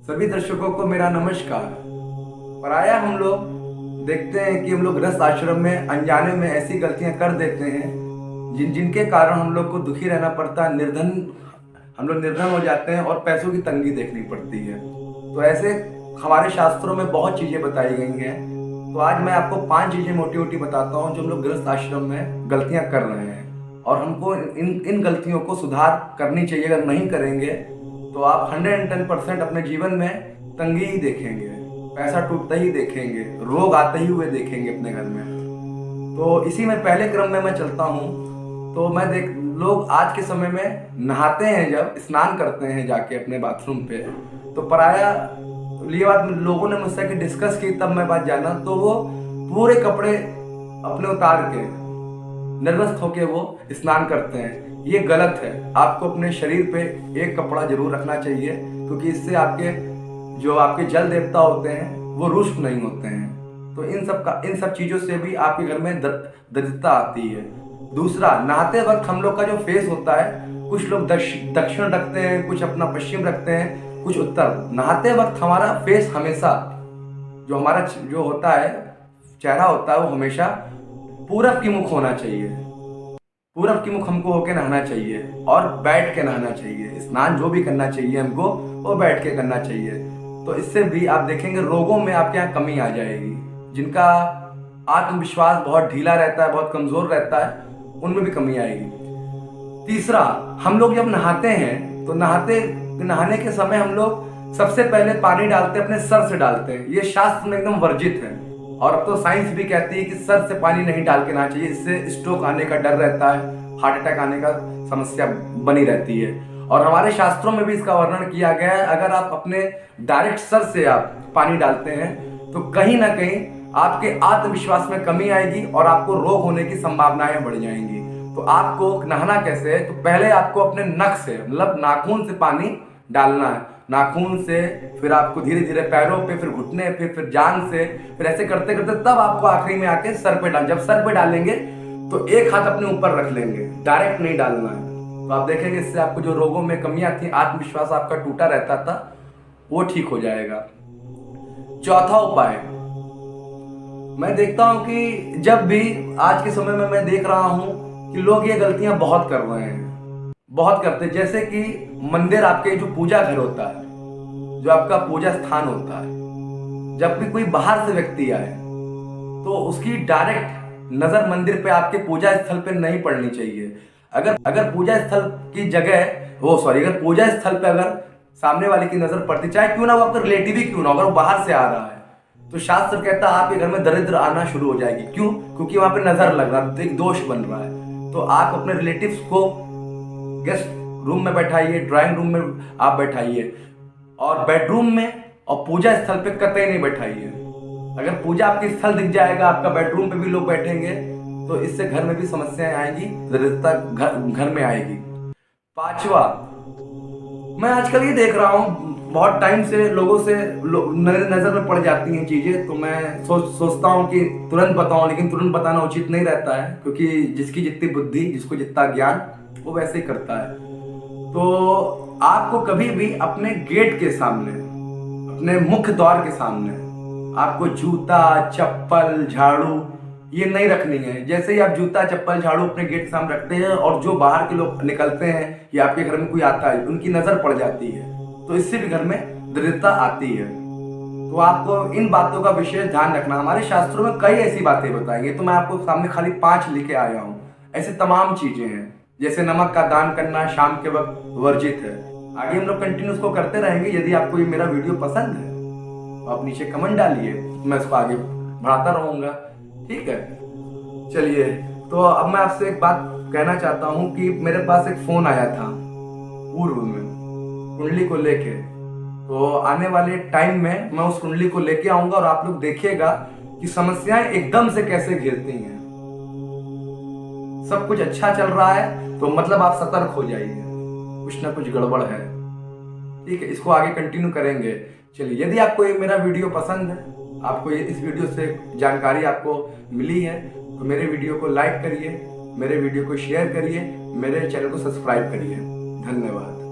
सभी दर्शकों को मेरा नमस्कार। प्रायः हम लोग देखते हैं कि हम लोग गृहस्थ आश्रम में अनजाने में ऐसी गलतियां कर देते हैं जिनके कारण हम लोग को दुखी रहना पड़ता है, हम लोग निर्धन हो जाते हैं और पैसों की तंगी देखनी पड़ती है। तो ऐसे हमारे शास्त्रों में बहुत चीज़ें बताई गई हैं। तो आज मैं आपको 5 चीज़ें मोटी मोटी बताता हूँ जो हम लोग गृहस्थ आश्रम में गलतियाँ कर रहे हैं और हमको इन गलतियों को सुधार करनी चाहिए। अगर नहीं करेंगे तो आप 110% अपने जीवन में तंगी ही देखेंगे, पैसा टूटता ही देखेंगे, रोग आते ही हुए देखेंगे अपने घर में। तो इसी में पहले क्रम में मैं चलता हूँ। तो लोग आज के समय में नहाते हैं, जब स्नान करते हैं जाके अपने बाथरूम पे, तो प्रायः ये बात लोगों ने मुझसे डिस्कस की, तब मैं बात जाना, तो वो पूरे कपड़े अपने उतार के निर्वस्त्र होके वो स्नान करते हैं। ये गलत है। आपको अपने शरीर पे एक कपड़ा जरूर रखना चाहिए, क्योंकि इससे आपके जल देवता होते हैं वो रुष्ट नहीं होते हैं। तो इन सब चीज़ों से भी आपके घर में दरिद्रता आती है। दूसरा, नहाते वक्त हम लोग का जो फेस होता है, कुछ लोग दक्षिण रखते हैं, कुछ अपना पश्चिम रखते हैं, कुछ उत्तर। नहाते वक्त हमारा फेस हमेशा हमारा जो होता है, चेहरा होता है, वो हमेशा पूरब की मुख होना चाहिए। पूरब की मुख हमको होके नहाना चाहिए और बैठ के नहाना चाहिए। स्नान जो भी करना चाहिए हमको, वो बैठ के करना चाहिए। तो इससे भी आप देखेंगे रोगों में आपके यहाँ कमी आ जाएगी। जिनका आत्मविश्वास बहुत ढीला रहता है, बहुत कमजोर रहता है, उनमें भी कमी आएगी। तीसरा, हम लोग जब नहाते हैं तो नहाने के समय हम लोग सबसे पहले पानी डालते हैं, अपने सर से डालते हैं। ये शास्त्र में एकदम वर्जित है। और अब तो साइंस भी कहती है कि सर से पानी नहीं डाल के नहाना चाहिए, इससे स्ट्रोक आने का डर रहता है, हार्ट अटैक आने का समस्या बनी रहती है। और हमारे शास्त्रों में भी इसका वर्णन किया गया है। अगर आप अपने डायरेक्ट सर से आप पानी डालते हैं तो कहीं ना कहीं आपके आत्मविश्वास में कमी आएगी और आपको रोग होने की संभावनाएं बढ़ जाएंगी। तो आपको नहाना कैसे है? तो पहले आपको अपने नख से, मतलब नाखून से पानी डालना है। नाखून से फिर आपको धीरे धीरे पैरों पे, फिर घुटने पे, फिर जांघ से, फिर ऐसे करते करते तब आपको आखिरी में आके सर पे जब सर पे डालेंगे तो एक हाथ अपने ऊपर रख लेंगे, डायरेक्ट नहीं डालना है। तो आप देखेंगे इससे आपको जो रोगों में कमियां थी, आत्मविश्वास आपका टूटा रहता था, वो ठीक हो जाएगा। चौथा उपाय, मैं देखता हूं कि जब भी आज के समय में मैं देख रहा हूं कि लोग ये गलतियां बहुत कर रहे हैं, बहुत करते हैं। जैसे कि मंदिर, आपके जो पूजा घर होता है, जो आपका पूजा स्थान होता है, जब भी कोई बाहर से व्यक्ति आए तो उसकी डायरेक्ट नजर मंदिर पे, आपके पूजा स्थल पे नहीं पड़नी चाहिए। अगर पूजा स्थल की अगर पूजा स्थल पे अगर सामने वाले की नजर पड़ती, चाहे क्यों ना वो आपका रिलेटिव ही क्यों ना, अगर वो बाहर से आ रहा है, तो शास्त्र कहता है आपके घर में दरिद्र आना शुरू हो जाएगी। क्यों? क्योंकि वहां पे नजर लग रहा है, एक दोष बन रहा है। तो आप अपने रिलेटिव्स को गेस्ट रूम में बैठाइए, ड्राइंग रूम में आप बैठाइए, और बेडरूम में और पूजा स्थल पे कतई नहीं बैठाइए। अगर पूजा आपके स्थल दिख जाएगा, आपका बेडरूम पे भी लोग बैठेंगे, तो इससे घर में भी समस्याएं आएंगी, दरिद्रता घर में आएगी। पांचवा, मैं आजकल ये देख रहा हूँ, बहुत टाइम से लोगों से नजर में पड़ जाती हैं चीजें, तो मैं सोचता हूँ कि तुरंत बताऊं, लेकिन तुरंत बताना उचित नहीं रहता है, क्योंकि जिसकी जितनी बुद्धि, जिसको जितना ज्ञान, वो वैसे ही करता है। तो आपको कभी भी अपने गेट के सामने, अपने मुख्य द्वार के सामने, आपको जूता, चप्पल, झाड़ू ये नहीं रखनी है। जैसे ही आप जूता, चप्पल, झाड़ू अपने गेट के सामने रखते हैं और जो बाहर के लोग निकलते हैं या आपके घर में कोई आता है, उनकी नजर पड़ जाती है, तो इससे भी घर में दरिद्रता आती है। तो आपको इन बातों का विशेष ध्यान रखना। हमारे शास्त्रों में कई ऐसी बातें बताएंगे, तो मैं आपको सामने खाली 5 लिखे आया हूँ। ऐसे तमाम चीजें हैं, जैसे नमक का दान करना शाम के वक्त वर्जित है। आगे हम लोग कंटिन्यू उसको करते रहेंगे। यदि आपको ये मेरा वीडियो पसंद है तो आप नीचे कमेंट डालिए, मैं इसको आगे बढ़ाता रहूंगा। ठीक है, चलिए। तो अब मैं आपसे एक बात कहना चाहता हूँ कि मेरे पास एक फोन आया था पूर्व में कुंडली को लेके। तो आने वाले टाइम में मैं उस कुंडली को लेके आऊंगा और आप लोग देखिएगा कि समस्याएं एकदम से कैसे घिरती हैं। सब कुछ अच्छा चल रहा है तो मतलब आप सतर्क हो जाइए, कुछ ना कुछ गड़बड़ है। ठीक है, इसको आगे कंटिन्यू करेंगे। चलिए, यदि आपको ये मेरा वीडियो पसंद है, आपको इस वीडियो से जानकारी आपको मिली है, तो मेरे वीडियो को लाइक करिए, मेरे वीडियो को शेयर करिए, मेरे चैनल को सब्सक्राइब करिए। धन्यवाद।